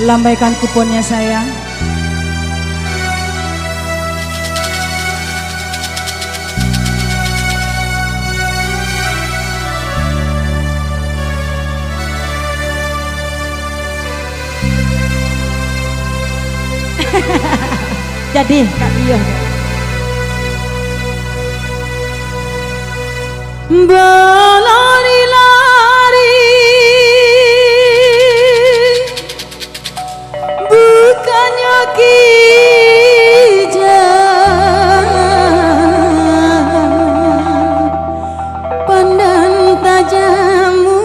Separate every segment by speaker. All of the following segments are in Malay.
Speaker 1: Lambaikan kuponnya sayang. Jadi Kak Dio berlari-lari bukannya kijang, pandang tajammu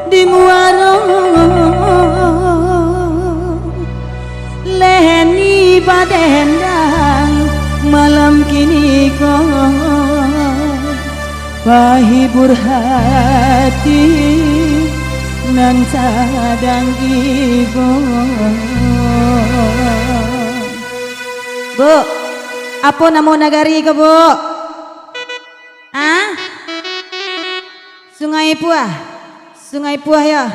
Speaker 1: di muara leni badendang malam kini kau pahibur hati nan sadang ibu. Bu, apa nama nagari ke bu? Ah? Sungai Puah, Sungai Puah ya.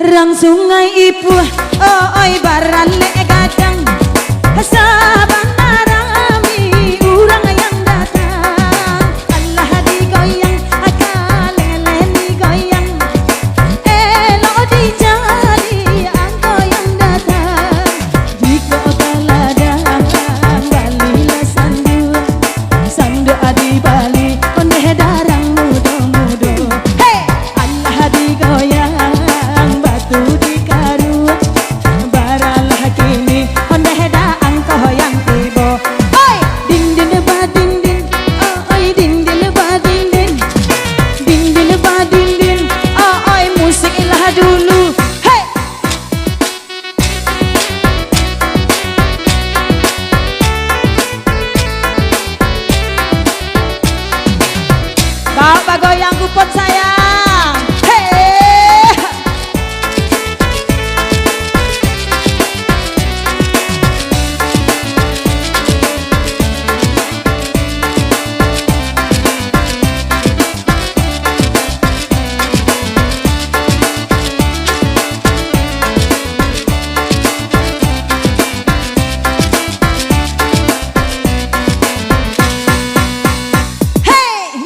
Speaker 1: Rang Sungai Puah, oh oi barale kadang saban narami urang yang datang. Allah digoyang, akalele digoyang, elo dijadi angko yang datang. Di kota ladang balilah sandu, sandu adi bali ondeh darang mudo-mudo. Hey, Allah digoyang batu di karu, baralah kini ondeh da angko yang tibo. Oi, ding ding ba ding ding, oh oi ding ding ba ding ding, ding ding ba ding ding, oh oi musik lah dulu. Hey, bapak goyang kupon sayang. Hey,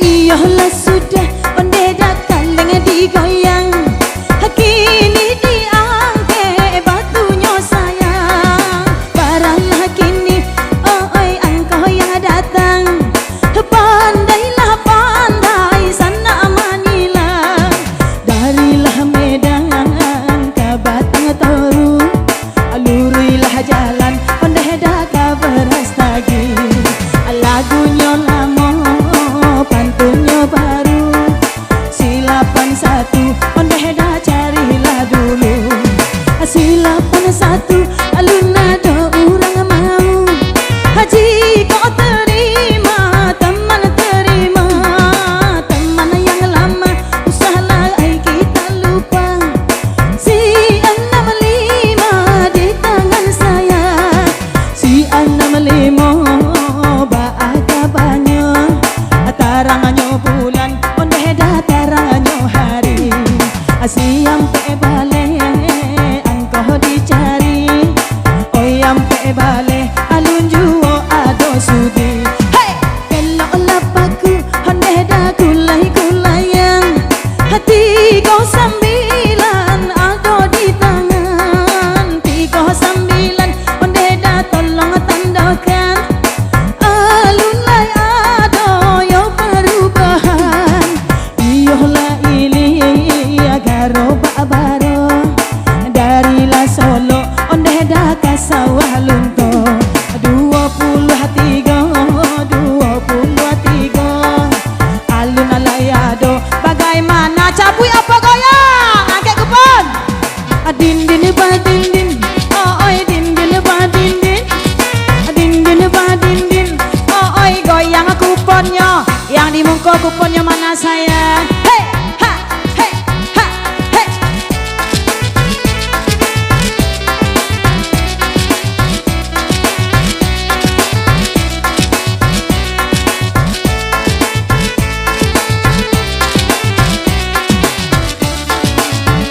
Speaker 1: iyalah sudah onde datang dengan digoyang, kini diangke batunya sayang. Baranglah kini oh oi angkau yang datang, pandailah pandai sana manilang. Darilah Medan ke Batang Toru, lurilah jalan onde dak beras lagi. Lagunya lama pantunnya baru, silapan satu ondeh dah carilah dulu. Silapan satu alun ada orang mau, haji kau terima teman, terima teman yang lama, usahlah kita lupa. Si 65 di tangan saya, si 65 bahagia banyak. Tarangannya bulan ondeh dah tarangannya hari, siampe bale angkoh dicari, oyampe bale alun juo ado sudi. Hey, elok lapaku ondeh dah kulai-kulayang, hati kau sambilan ado di tangan, tiga sambilan ondeh dah tolong tandakan. Alun lai ado yo perubahan, iyolah ili agaro baro, darilah Solo ondeh dah ke sawah lunto. 23 alun alai ado, bagaimana cabui apa goyang angkat kupon. Din din ba din din, oh oi din din ba din din, din din ba din din, oh oi goyang kuponnya, yang di muka kuponnya mana sayang. Hey, ha, hey, ha, hey.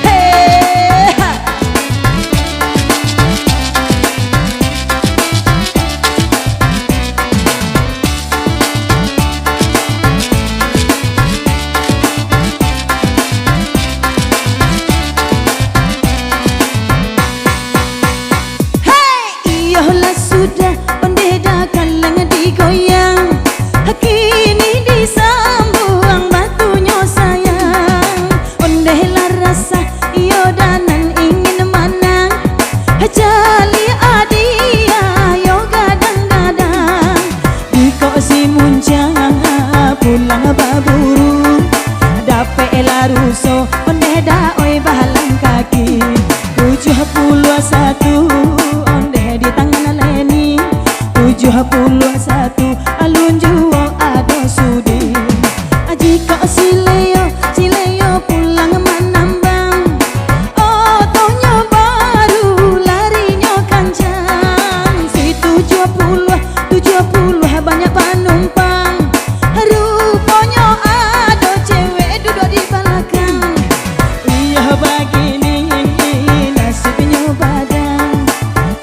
Speaker 1: Hey, ha. si muncang pulang baburu dape laruso onde da oi balang kaki 71 onde di tangan leni 71 alun juo ado sudi jika si Leo pulang menambang otonya baru larinya kancang si 70 banyak penumpang rupanya ada cewek duduk di belakang iya begini nasibnya badan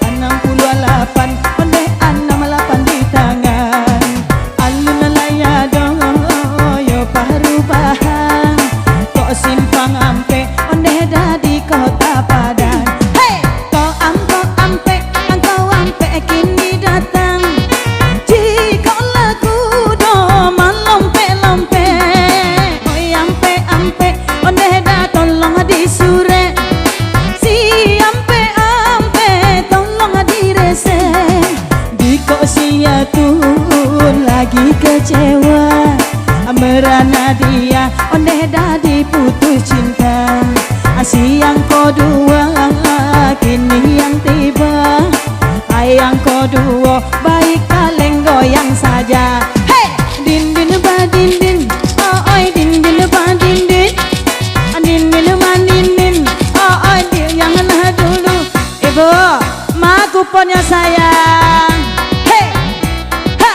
Speaker 1: 68 onde 68 di tangan alun laya dong yo perubahan kok simpang ampe onde dah di kota Padang hey kok ampe kini datang jika lagu do malompe oi ampe onde dah tolong disure si ampe tolong direse diko sia tuh lagi kecewa merana dia onde dah diputus cinta siang kedua kini yang tiba yang kedua baik kaleng goyang saja hey din din ba din din oi din din ba din din din din ba din din oi dia yang nah dulu ibu ma kuponnya sayang hey ha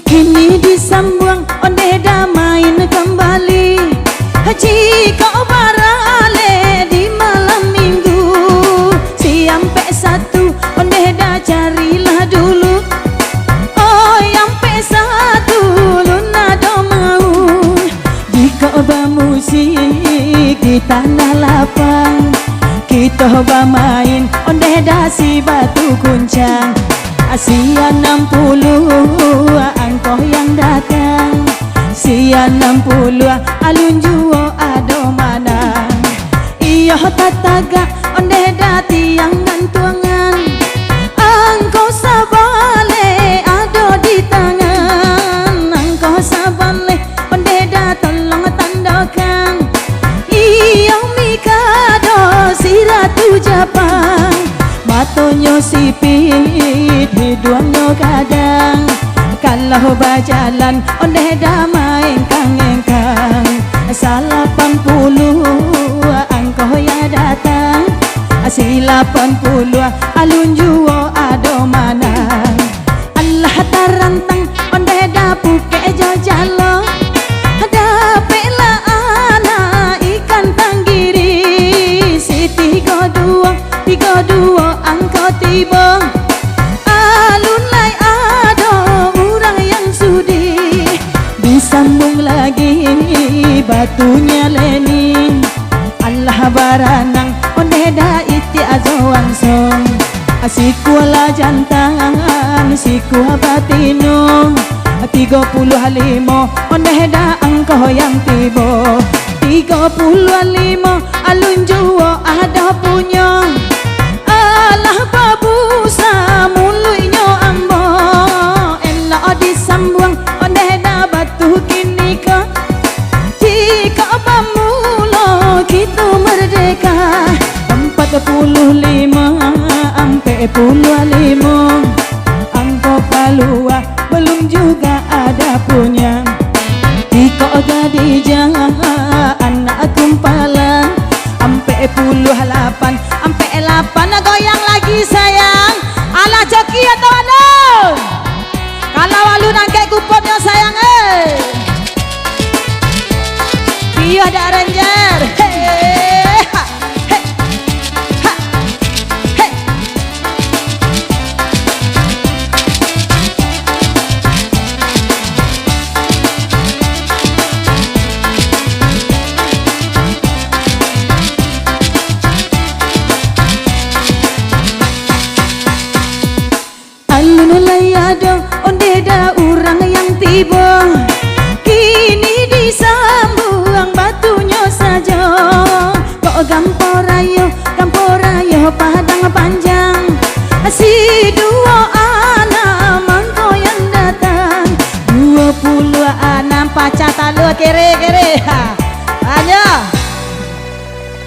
Speaker 1: kini disambung onde dah main kembali jika barale di malam minggu si ampe 1 onde dah carilah dulu oh ampe 1 luna do mau jika musik di tanah lapang kita main onde dah si batu kuncang Asia 60 angkoh yang datang Sia 60 alun juo ado mana iya tataga onde dati yang gantuangan angkoh sabale ado di tangan angkoh sabale onde da tolong tandakan iya mikado si ratu Jepang matonyo sipit hidungnya kadang kalau berjalan onde damai engkang salah 80 angkoh ya datang si 80 alun juo ado mana Allah tarantang onde da puke jajalo dapela ana ikan tanggiri si 32 angkoh tiba alun lai ado orang yang sudi disambung lagi batunya Lenin Allah baranang onde da iti azoang song asikuala jantan sikua batino 35 onde da angkoh yang tiba 35 alun juo ada punya Allah babusa muluinyo ambo enak disambung onde da batu kini ka jika bamulo kita merdeka 45 ampe 55 angko palua belum juga ada punya Iko gadija anak kumpalan ampe 58 ampe 8 goyang lagi sayang ala joki atau anu kalau walu nangke kuponnya sayang iya ada ranger tiba kini disambung batunya saja. Kok gamporayo padang panjang si dua anak mangko yang datang 26 pacar talu kere ayo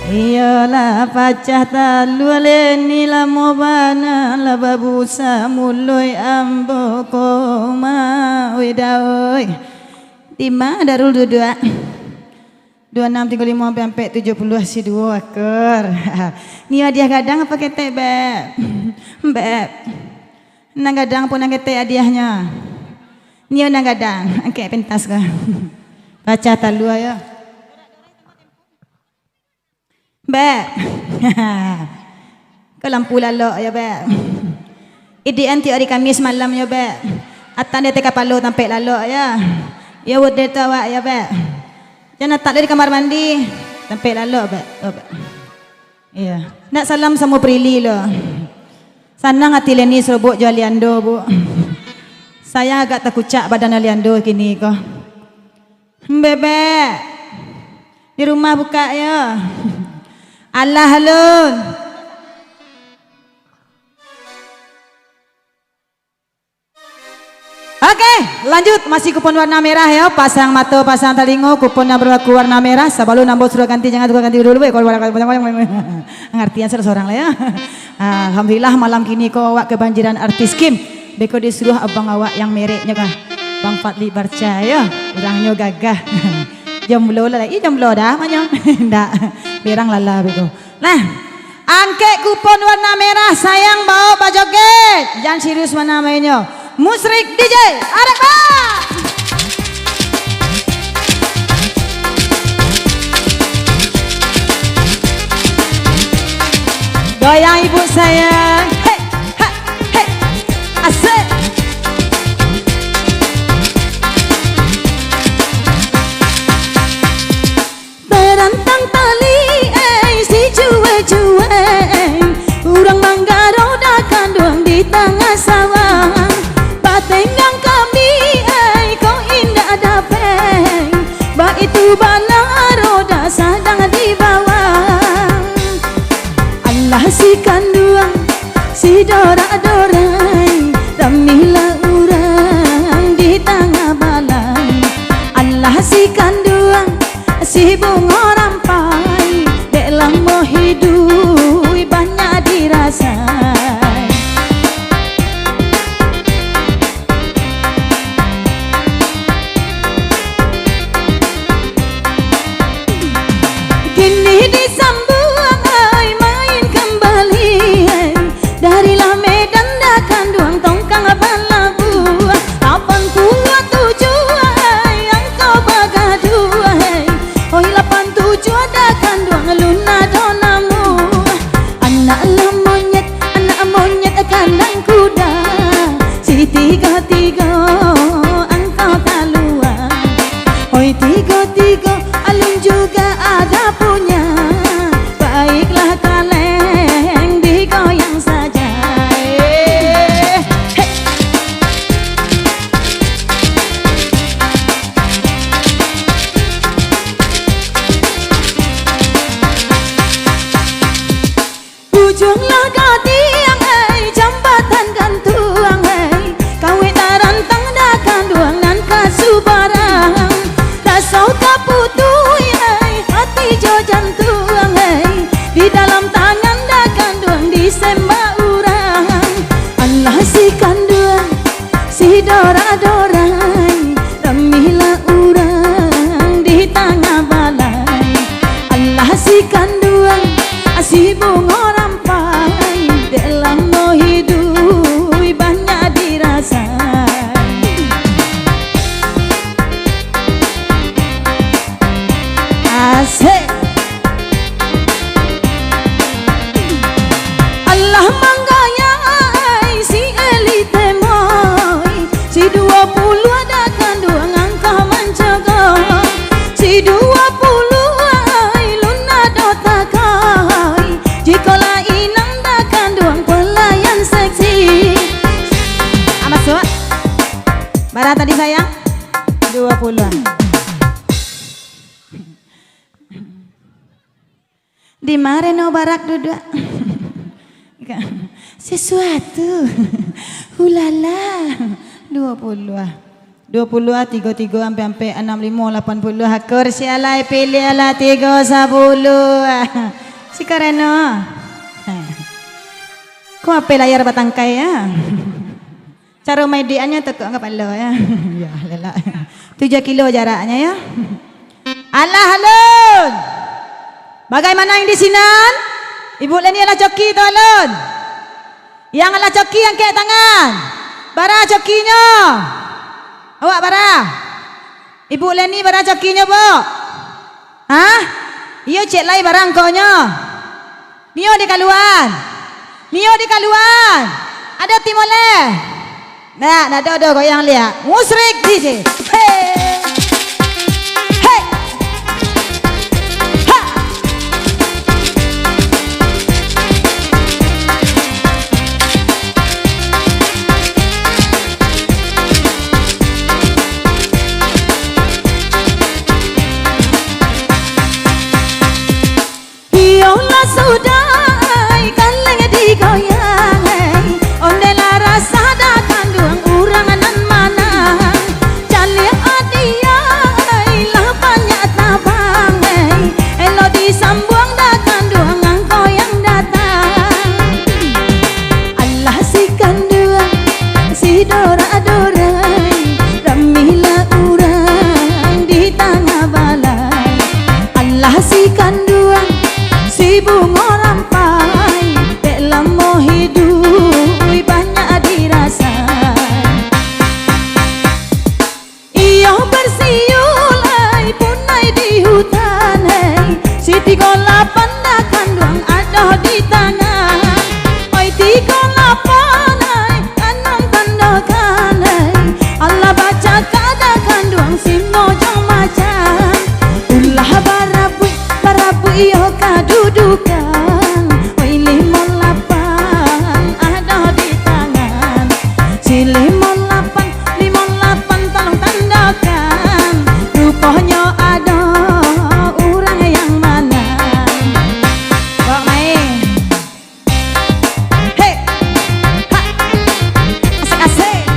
Speaker 1: iyalah pacah talu leni la mobana la babusa muloi ambo koma widawoi Tima darul dua 26 35 sampai 70 si 2 ekor. Ni hadiah gadang apa ketek beb? Beb. Nang gadang pun nang ketek hadiahnya. Ni nang gadang, angke pentas ka. Baca talu ayo. Beb. Ke lampu lalok ya beb. Idian ti hari Kamis malam ya beb. Atan dia teka palo tampek lalok ya. Ya wud dia tawa ya beb. Jangan tak dari kamar mandi sampai lalu iya nak salam sama Prilly lo sana ngati leni serobok jual Liando bu saya agak terkucak badan Liando kini ko bebek di rumah buka ya Allah halun Oke, lanjut masih kupon warna merah ya. Pasang mata, pasang telingo, kuponnya berlaku warna merah. Sebelum nambah sudah ganti, jangan tukar ganti dulu. Kalau ngertian seorang lah ya. Alhamdulillah malam kini kau awak kebanjiran artis Kim. Beko disuruh abang awak yang mereknya kah. Bang Fadli Barca ya. Orangnya gagah. Jomblo lah, jomblo dah macam. Ndak, berang lala beko. Nah, angke kupon warna merah sayang bawa Pak Joget. Jangan serius mana mainnya. Musrik DJ, ada Pak. Goyang ibu saya, hey, ha, hey, asik. Terantang tali, si cuwe-cuwe, urang mangga roda kandung di tengah sawah. Tenggang kami, kau indah dapeng. Ba itu bala roda sedang di bawah. Allah si kanduang, si dora-dorai, ramilah urang di tengah balang. Allah si kanduang, si bunga rampai, dalam mau hidup banyak dirasa. Tiga-tiga engkau tak luar. Oi tiga-tiga alun juga ada punya. Baiklah kaleng digoyang saja. Ujunglah gatiang jambatan gantung. Subarang rasau kaputui hati jo jantung di dalam tangan dah kandung disembah urang. Allah si kandung si dora-dorai ramilah urang di tengah balai. Allah si kandung si bunga rampai dalam mau hidup banyak dirasa. Allah manggayai si elite moi, si 20 ada kandung angka menjaga, si 20 luna dota kai, jikalau inang dah kandung pelayan seksi. Amat suat, barang tadi sayang. Di mare no barak duduk. Sesuatu. Hulala. 20 ah. 20 ah 33 sampai 65 80 hakor sialai pilih ala 30 si karena. Kau apa layar batangkai ya? Cara mediannya tekuk enggak palo ya. Ya lela. 7 kilo jaraknya ya. Alah halun. Bagaimana yang di sinan? Ibu Leni ala coki tu halun. Yang ala coki yang kek tangan. Bara cokinya. Awak bara. Ibu Leni bara cokinya, Bu. Hah? Iyo cek lai barang konya. Nio di kaluan. Nio di kaluan. Ada timole. Nah, ada goyang lihat. Musrik DJ. Hey. Hey. Ha. Yola sudah kaleng digoyang. Ondela rasa datang duang urang nan mana. Cali adia lapanya tabang. Elo disambung datang duang angko yang datang. Allah si kanduang si dora-dora. Ramila urang di tengah balai. Allah si kanduang si bunga rampai dalam hidup banyak dirasa. Iyo bersiulai punai di hutan. Si 38 kandung ada di tangan. Oi 38 kanang tandokan. Allah baca kada kandung si mojong macan. Ulah barabu iyo kadudukan. Oi 58 ada di tangan. Si 58 tolong tandakan. Rupanya ada orang yang mana. Bok main. Hey. Ha. Asik-asik.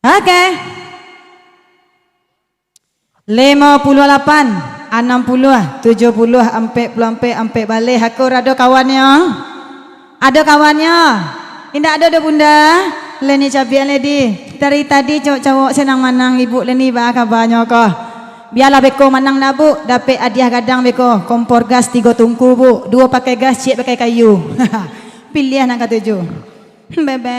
Speaker 1: Oke. 58, 60, 70, ampe balik. Hakur ada kawannya. Ada kawannya. Indah ada bunda. Leni cabian ledi. Dari tadi cowok-cowok senang manang ibu Leni ba kabarnya ko. Biarlah beko manang nabu, dapat hadiah gadang beko. Kompor gas 3 tungku bu. 2 pakai gas, cik pakai kayu. Pilih nak ketujuh. Beb.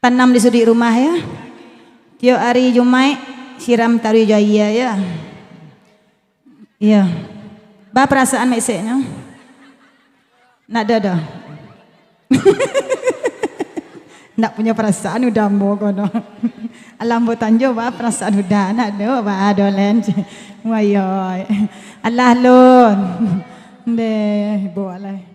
Speaker 1: Tanam di sudut rumah ya. Tiap hari Jumat siram taruh jaya ya. Iya. Ba perasaan meseknya. Nak ada. Nak punya perasaan udah mau kono. Alam botanjo ba perasaan udah nak ada ba adolen. Wayoy. Allah lon. Deh, boleh.